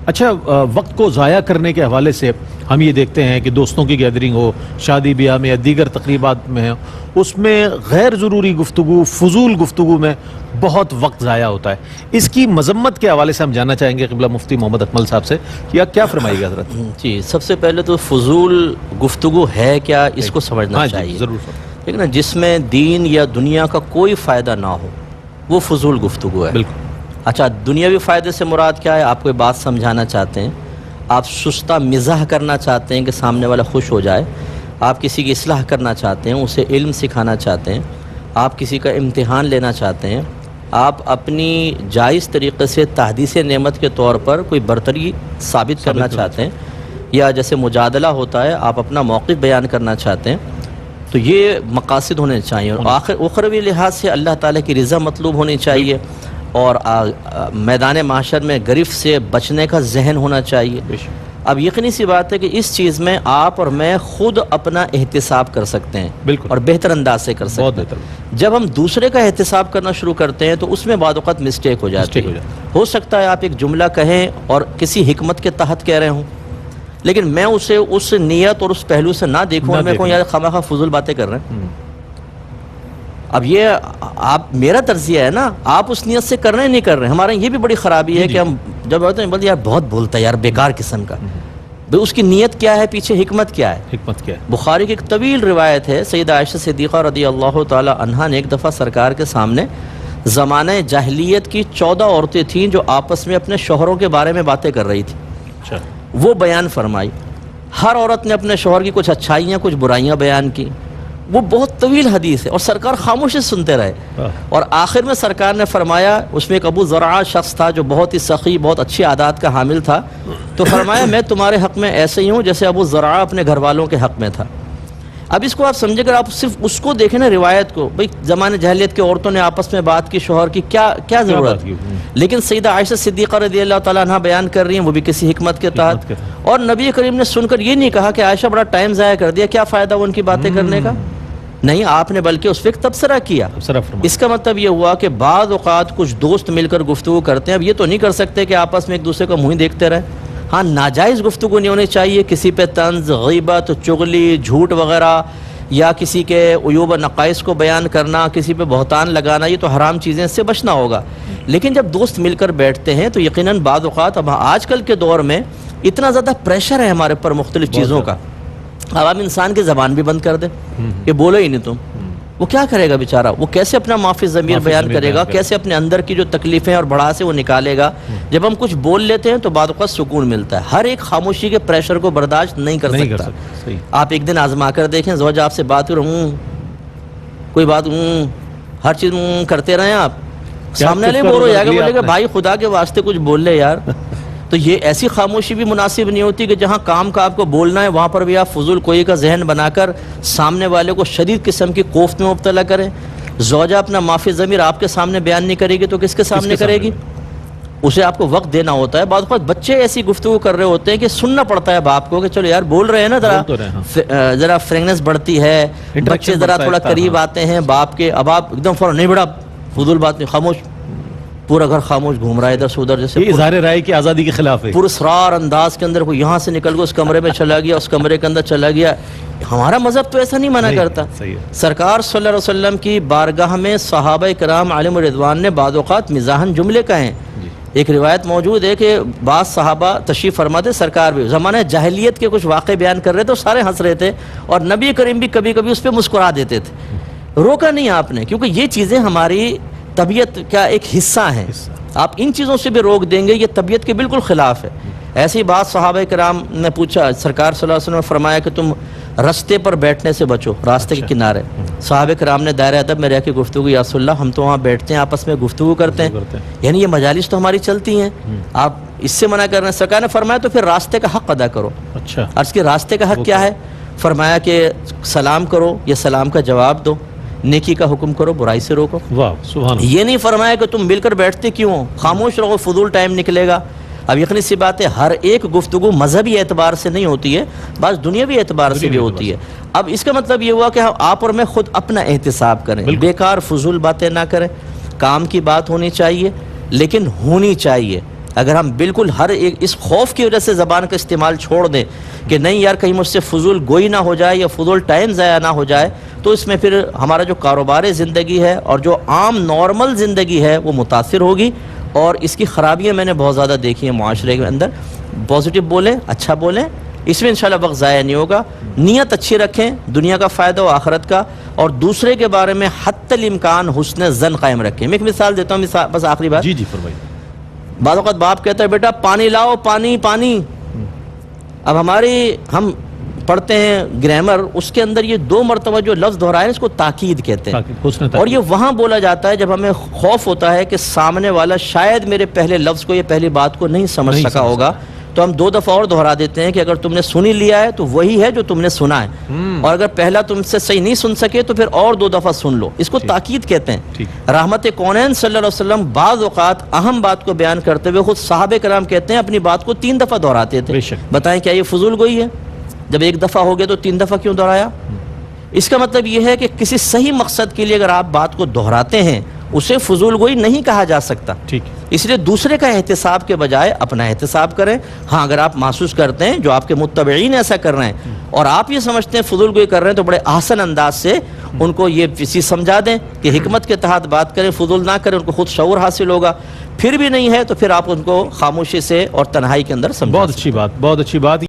اچھا، وقت کو ضائع کرنے کے حوالے سے ہم یہ دیکھتے ہیں کہ دوستوں کی گیدرنگ ہو، شادی بیاہ میں یا دیگر تقریبات میں اس میں غیر ضروری گفتگو، فضول گفتگو میں بہت وقت ضائع ہوتا ہے. اس کی مذمت کے حوالے سے ہم جاننا چاہیں گے قبلہ مفتی محمد اکمل صاحب سے، کیا فرمائیے گا حضرت؟ جی، سب سے پہلے تو فضول گفتگو ہے کیا اس کو سمجھنا چاہیے. ضرور. لیکن جس میں دین یا دنیا کا کوئی فائدہ نہ ہو وہ فضول گفتگو ہے. بالکل. اچھا، دنیاوی فائدے سے مراد کیا ہے؟ آپ کوئی بات سمجھانا چاہتے ہیں، آپ سستہ مزاح کرنا چاہتے ہیں کہ سامنے والا خوش ہو جائے، آپ کسی کی اصلاح کرنا چاہتے ہیں، اسے علم سکھانا چاہتے ہیں، آپ کسی کا امتحان لینا چاہتے ہیں، آپ اپنی جائز طریقے سے تحدیث نعمت کے طور پر کوئی برتری ثابت کرنا چاہتے ہیں، یا جیسے مجادلہ ہوتا ہے آپ اپنا موقف بیان کرنا چاہتے ہیں، تو یہ مقاصد ہونے چاہیے. اور اخروی لحاظ سے اللہ تعالیٰ کی رضا مطلوب ہونی چاہیے، اور میدان معاشر میں گرفت سے بچنے کا ذہن ہونا چاہیے. اب یقینی سی بات ہے کہ اس چیز میں آپ اور میں خود اپنا احتساب کر سکتے ہیں. بالکل. اور بہتر انداز سے کر سکتے ہیں. جب ہم دوسرے کا احتساب کرنا شروع کرتے ہیں تو اس میں بعض اوقات مسٹیک ہو جاتی ہے. ہو سکتا ہے آپ ایک جملہ کہیں اور کسی حکمت کے تحت کہہ رہے ہوں، لیکن میں اسے اس نیت اور اس پہلو سے نہ دیکھوں اور میں کہوں یار خواہ فضول باتیں کر رہے ہیں. اب یہ آپ میرا تجزیہ ہے نا، آپ اس نیت سے کر رہے ہیں نہیں کر رہے ہیں. ہمارے یہ بھی بڑی خرابی ہے کہ ہم جب ہوتے ہیں بولتے یار بہت بولتا ہے یار، بیکار قسم کا. بھئی اس کی نیت کیا ہے، پیچھے حکمت کیا ہے؟ حکمت کیا ہے؟ بخاری کی ایک طویل روایت ہے، سیدہ عائشہ صدیقہ رضی اللہ تعالی عنہا نے ایک دفعہ سرکار کے سامنے زمانہ جاہلیت کی 14 عورتیں تھیں جو آپس میں اپنے شوہروں کے بارے میں باتیں کر رہی تھیں. وہ بیان فرمائی. ہر عورت نے اپنے شوہر کی کچھ اچھائیاں کچھ برائیاں بیان کی. وہ بہت طویل حدیث ہے اور سرکار خاموشی سنتے رہے. اور آخر میں سرکار نے فرمایا، اس میں ایک ابو زرعہ شخص تھا جو بہت ہی سخی، بہت اچھی عادات کا حامل تھا، تو فرمایا میں تمہارے حق میں ایسے ہی ہوں جیسے ابو زرعہ اپنے گھر والوں کے حق میں تھا. اب اس کو آپ سمجھے، اگر آپ صرف اس کو دیکھیں نا روایت کو، بھئی زمانہ جاہلیت کے عورتوں نے آپس میں بات کی شوہر کی، کیا ضرورت؟ لیکن سیدہ عائشہ صدیقہ رضی اللہ تعالیٰ عنہ بیان کر رہی ہیں، وہ بھی کسی حکمت کے تحت. اور نبی کریم نے سن کر یہ نہیں کہا کہ عائشہ بڑا ٹائم ضائع کر دیا، کیا فائدہ ان کی باتیں کرنے کا. نہیں، آپ نے بلکہ اس وقت تبصرہ کیا. اس کا مطلب یہ ہوا کہ بعض اوقات کچھ دوست مل کر گفتگو کرتے ہیں. اب یہ تو نہیں کر سکتے کہ آپس میں ایک دوسرے کو منہ دیکھتے رہیں. ہاں، ناجائز گفتگو نہیں ہونی چاہیے، کسی پہ طنز، غیبت، چغلی، جھوٹ وغیرہ، یا کسی کے عیوب و نقائص کو بیان کرنا، کسی پہ بہتان لگانا، یہ تو حرام چیزیں، اس سے بچنا ہوگا. لیکن جب دوست مل کر بیٹھتے ہیں تو یقیناً بعض اوقات اب آج کل کے دور میں اتنا زیادہ پریشر ہے ہمارے پر مختلف چیزوں کا، اب آپ انسان کی زبان بھی بند کر دیں کہ بولو ہی نہیں تم، وہ کیا کرے گا بیچارہ؟ وہ کیسے اپنا معافی ضمیر بیان کرے گا؟ کیسے اپنے اندر کی جو تکلیفیں اور بڑھاسے وہ نکالے گا؟ جب ہم کچھ بول لیتے ہیں تو بعد اوقات سکون ملتا ہے. ہر ایک خاموشی کے پریشر کو برداشت نہیں کر سکتا. آپ ایک دن آزما کر دیکھیں، زوجہ آپ سے بات کرو، کوئی بات ہر چیز کرتے رہیں، آپ سامنے والے بول رہے بولے گا بھائی خدا کے واسطے کچھ بول لے یار. تو یہ ایسی خاموشی بھی مناسب نہیں ہوتی کہ جہاں کام کا آپ کو بولنا ہے وہاں پر بھی آپ فضول کوئی کا ذہن بنا کر سامنے والے کو شدید قسم کی کوفت میں مبتلا کریں. زوجہ اپنا معافی ضمیر آپ کے سامنے بیان نہیں کرے گی تو کس کے سامنے کرے گی؟ اسے آپ کو وقت دینا ہوتا ہے. بعض اوقات بچے ایسی گفتگو کر رہے ہوتے ہیں کہ سننا پڑتا ہے باپ کو کہ چلو یار بول رہے ہیں نا، ذرا فرینکنس بڑھتی ہے، بچے ذرا تھوڑا قریب آتے ہیں باپ کے، اب آپ ایک دم فوراً نہیں، بڑا فضول بات نہیں، خاموش. پورا گھر خاموش گھوم رہا ہے ادھر سے ادھر، جیسے اظہار رائے کی آزادی کے خلاف ہے. پراسرار انداز کے اندر کوئی یہاں سے نکل کے اس کمرے میں چلا گیا، اس کمرے کے اندر چلا گیا. ہمارا مذہب تو ایسا نہیں منع کرتا. سرکار صلی اللہ علیہ وسلم کی بارگاہ میں صحابہ کرام علیہم رضوان نے بعض اوقات مزاحاً جملے کہیں. ایک روایت موجود ہے کہ بعض صحابہ تشریف فرماتے، سرکار بھی زمانہ جاہلیت کے کچھ واقعے بیان کر رہے تھے، سارے ہنس رہے تھے، اور نبی کریم بھی کبھی کبھی اس پہ مسکرا دیتے تھے. روکا نہیں آپ نے، کیونکہ یہ چیزیں ہماری طبیعت کا ایک حصہ ہیں. آپ ان چیزوں سے بھی روک دیں گے، یہ طبیعت کے بالکل خلاف ہے. ایسی بات صحابہ کرام نے پوچھا، سرکار صلی اللہ علیہ وسلم نے فرمایا کہ تم راستے پر بیٹھنے سے بچو، راستے کے کنارے. صحابہ کرام نے دائرہ ادب میں رہ کے گفتگو، یا رسول اللہ ہم تو وہاں بیٹھتے ہیں، آپس میں گفتگو کرتے ہیں، یعنی یہ مجالس تو ہماری چلتی ہیں، آپ اس سے منع کر رہے ہیں. سرکار نے فرمایا تو پھر راستے کا حق ادا کرو. عرض کی راستے کا حق کیا ہے؟ فرمایا کہ سلام کرو یا سلام کا جواب دو، نیکی کا حکم کرو، برائی سے روکو. واہ سبحان اللہ. یہ نہیں فرمایا کہ تم مل کر بیٹھتے کیوں ہو، خاموش رہو، فضول ٹائم نکلے گا. اب یقینی سی بات ہے ہر ایک گفتگو مذہبی اعتبار سے نہیں ہوتی ہے، بعض دنیاوی اعتبار سے بھی ہوتی ہے. اب اس کا مطلب یہ ہوا کہ آپ اور میں خود اپنا احتساب کریں، بیکار فضول باتیں نہ کریں. کام کی بات ہونی چاہیے لیکن ہونی چاہیے. اگر ہم بالکل ہر ایک اس خوف کی وجہ سے زبان کا استعمال چھوڑ دیں کہ نہیں یار کہیں مجھ سے فضول گوئی نہ ہو جائے یا فضول ٹائم ضائع نہ ہو جائے، تو اس میں پھر ہمارا جو کاروبار زندگی ہے اور جو عام نارمل زندگی ہے وہ متاثر ہوگی، اور اس کی خرابیاں میں نے بہت زیادہ دیکھی ہیں معاشرے کے اندر۔ پازیٹیو بولیں، اچھا بولیں، اس میں انشاءاللہ وقت ضائع نہیں ہوگا، نیت اچھی رکھیں، دنیا کا فائدہ و آخرت کا، اور دوسرے کے بارے میں حتی الامکان حسن ظن قائم رکھیں۔ میں ایک مثال دیتا ہوں، بس آخری بات۔ جی جی فرمائیے۔ بعض اوقات باپ کہتا ہے بیٹا پانی لاؤ، پانی پانی۔ اب ہم پڑھتے ہیں گرامر، اس کے اندر یہ 2 مرتبہ جو لفظ دہرائے اس کو تاکید کہتے ہیں، اور یہ وہاں بولا جاتا ہے جب ہمیں خوف ہوتا ہے کہ سامنے والا شاید میرے پہلے لفظ کو یا پہلی بات کو نہیں سمجھ سکا ہوگا، تو ہم 2 دفعہ اور دہرا دیتے ہیں کہ اگر تم نے سنی لیا ہے تو وہی ہے جو تم نے سنا ہے، اور اگر پہلا تم سے صحیح نہیں سن سکے تو پھر اور 2 دفعہ سن لو۔ اس کو تاکید کہتے ہیں۔ رحمت کونین صلی اللہ علیہ وسلم بعض اوقات اہم بات کو بیان کرتے ہوئے خود صحابہ کرام کہتے ہیں اپنی بات کو 3 دفعہ دہراتے تھے۔ بتائیں کیا یہ فضول گوئی ہے؟ جب 1 دفعہ ہو گیا تو 3 دفعہ کیوں دہرایا؟ اس کا مطلب یہ ہے کہ کسی صحیح مقصد کے لیے اگر آپ بات کو دہراتے ہیں اسے فضول گوئی نہیں کہا جا سکتا۔ اس لیے دوسرے کا احتساب کے بجائے اپنا احتساب کریں۔ ہاں اگر آپ محسوس کرتے ہیں جو آپ کے متبعین ایسا کر رہے ہیں اور آپ یہ سمجھتے ہیں فضول گوئی کر رہے ہیں، تو بڑے احسن انداز سے ان کو یہ چیز سمجھا دیں کہ حکمت کے تحت بات کریں، فضول نہ کریں، ان کو خود شعور حاصل ہوگا۔ پھر بھی نہیں ہے تو پھر آپ ان کو خاموشی سے اور تنہائی کے اندر سمجھا۔ بہت اچھی بات، بہت اچھی بات۔